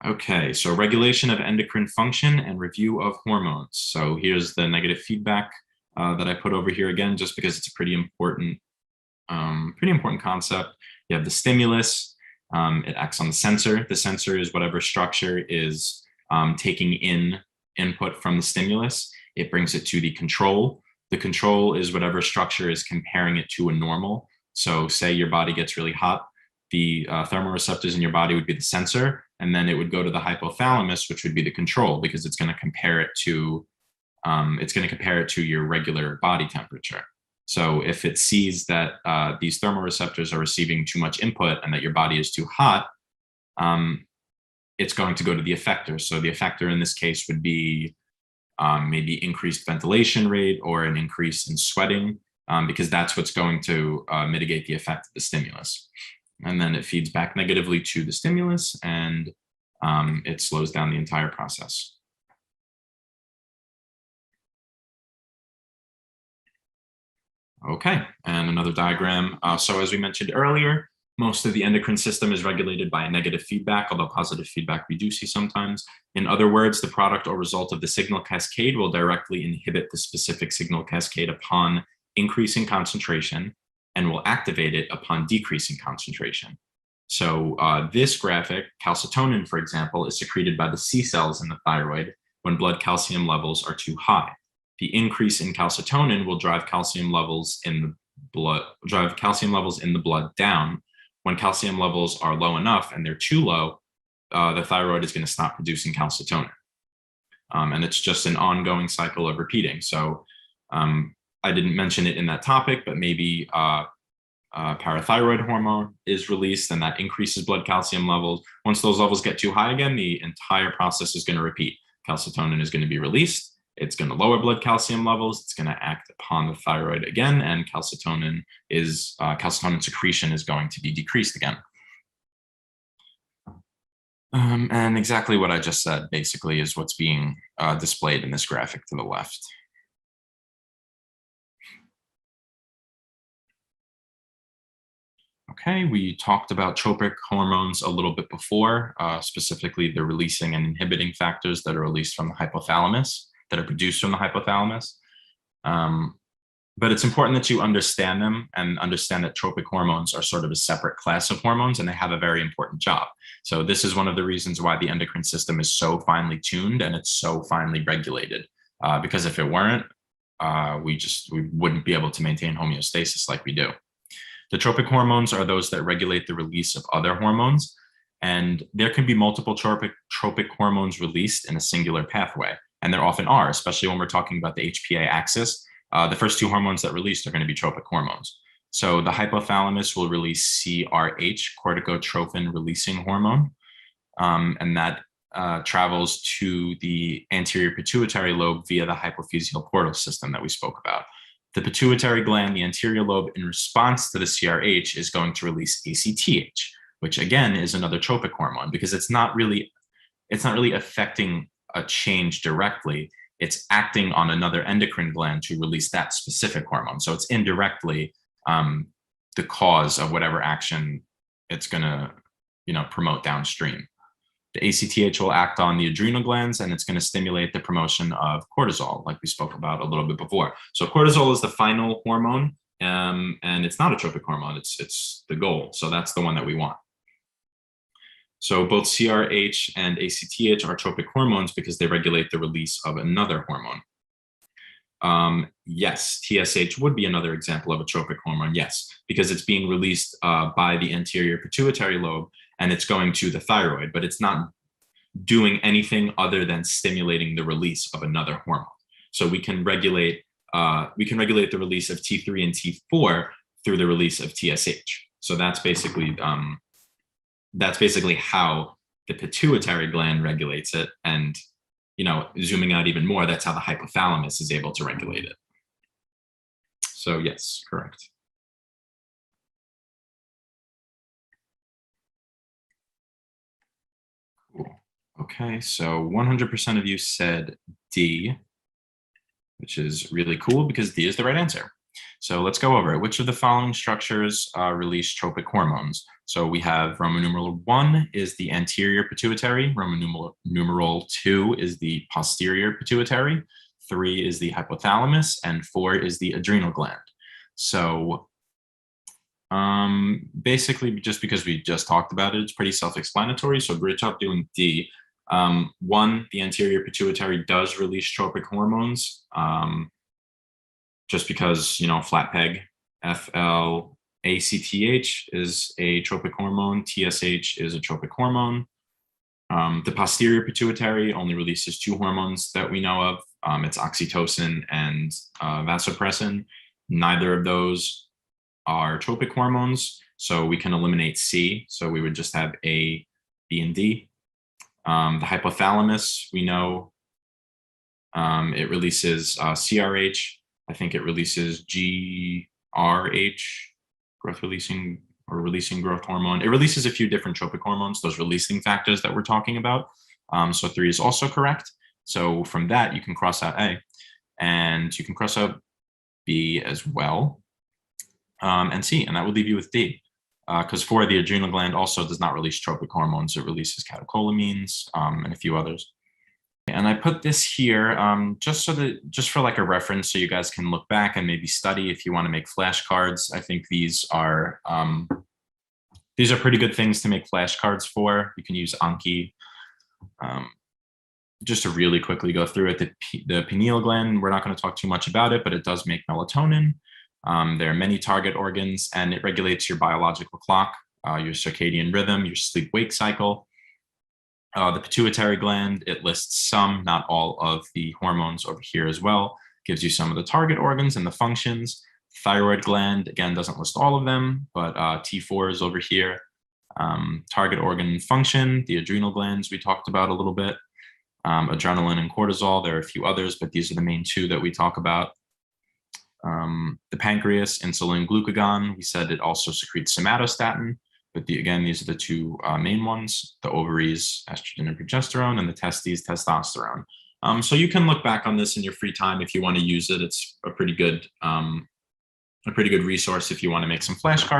Okay, so regulation of endocrine function and review of hormones. So here's the negative feedback that I put over here again, just because it's a pretty important concept. You have the stimulus. It acts on the sensor. The sensor is whatever structure is taking in input from the stimulus. It brings it to the control. The control is whatever structure is comparing it to a normal. So say your body gets really hot, the thermoreceptors in your body would be the sensor, and then it would go to the hypothalamus, which would be the control, because it's going to compare it to your regular body temperature. So if it sees that these thermoreceptors are receiving too much input and that your body is too hot, it's going to go to the effector. So the effector in this case would be maybe increased ventilation rate or an increase in sweating, because that's what's going to mitigate the effect of the stimulus. And then it feeds back negatively to the stimulus, and it slows down the entire process. Okay, and another diagram. So as we mentioned earlier, most of the endocrine system is regulated by negative feedback, although positive feedback we do see sometimes. In other words, the product or result of the signal cascade will directly inhibit the specific signal cascade upon increasing concentration and will activate it upon decreasing concentration. So this graphic, calcitonin, for example, is secreted by the C cells in the thyroid when blood calcium levels are too high. The increase in calcitonin will drive calcium levels in the blood down. When calcium levels are low enough and they're too low, the thyroid is going to stop producing calcitonin. And it's just an ongoing cycle of repeating. So I didn't mention it in that topic, but maybe parathyroid hormone is released and that increases blood calcium levels. Once those levels get too high again, the entire process is going to repeat. Calcitonin is going to be released. It's going to lower blood calcium levels. It's going to act upon the thyroid again, and calcitonin secretion is going to be decreased again. And exactly what I just said, basically, is what's being displayed in this graphic to the left. Okay, we talked about tropic hormones a little bit before, specifically the releasing and inhibiting factors that are released from the hypothalamus, that are produced from the hypothalamus. But it's important that you understand them and understand that tropic hormones are sort of a separate class of hormones and they have a very important job. So this is one of the reasons why the endocrine system is so finely tuned and it's so finely regulated. Because if it weren't, we wouldn't be able to maintain homeostasis like we do. The tropic hormones are those that regulate the release of other hormones, and there can be multiple tropic hormones released in a singular pathway, and there often are, especially when we're talking about the HPA axis. The first two hormones that released are going to be tropic hormones. So the hypothalamus will release CRH, corticotrophin releasing hormone, and that travels to the anterior pituitary lobe via the hypophyseal portal system that we spoke about. The pituitary gland, the anterior lobe, in response to the CRH, is going to release ACTH, which again is another tropic hormone, because it's not really affecting a change directly. It's acting on another endocrine gland to release that specific hormone. So it's indirectly the cause of whatever action it's going to, promote downstream. The ACTH will act on the adrenal glands, and it's going to stimulate the promotion of cortisol, like we spoke about a little bit before. So cortisol is the final hormone, and it's not a tropic hormone. It's the goal. So that's the one that we want. So both CRH and ACTH are tropic hormones because they regulate the release of another hormone. Yes, TSH would be another example of a tropic hormone, yes, because it's being released by the anterior pituitary lobe, and it's going to the thyroid, but it's not doing anything other than stimulating the release of another hormone. So we can regulate the release of T3 and T4 through the release of TSH. So that's basically how the pituitary gland regulates it. And, zooming out even more, that's how the hypothalamus is able to regulate it. So yes, correct. Cool. Okay, so 100% of you said D, which is really cool because D is the right answer. So let's go over it. Which of the following structures release tropic hormones? So we have Roman numeral 1 is the anterior pituitary, Roman numeral 2 is the posterior pituitary, 3 is the hypothalamus, and 4 is the adrenal gland. So basically, just because we just talked about it, it's pretty self-explanatory. So great job doing D. 1, the anterior pituitary does release tropic hormones. Just because, flat peg, FLACTH is a tropic hormone, TSH is a tropic hormone. The posterior pituitary only releases 2 hormones that we know of. It's oxytocin and vasopressin. Neither of those are tropic hormones, so we can eliminate C. So we would just have A, B, and D. The hypothalamus, we know it releases CRH. I think it releases GRH, releasing growth hormone. It releases a few different tropic hormones, those releasing factors that we're talking about. So 3 is also correct. So from that, you can cross out A, and you can cross out B as well, and C, and that will leave you with D. Because 4, the adrenal gland also does not release tropic hormones. It releases catecholamines and a few others. And I put this here just for like a reference, so you guys can look back and maybe study if you want to make flashcards. I think these are pretty good things to make flashcards for. You can use Anki. Just to really quickly go through it, the pineal gland, we're not going to talk too much about it, but it does make melatonin. There are many target organs, and it regulates your biological clock, your circadian rhythm, your sleep-wake cycle. The pituitary gland, it lists some, not all of the hormones over here as well. Gives you some of the target organs and the functions. Thyroid gland, again, doesn't list all of them, but T4 is over here. Target organ function, the adrenal glands we talked about a little bit. Adrenaline and cortisol, there are a few others, but these are the main 2 that we talk about. The pancreas, insulin, glucagon, we said it also secretes somatostatin. But again, these are the 2 main ones: the ovaries, estrogen and progesterone, and the testes, testosterone. So you can look back on this in your free time if you want to use it. It's a pretty good resource if you want to make some flashcards.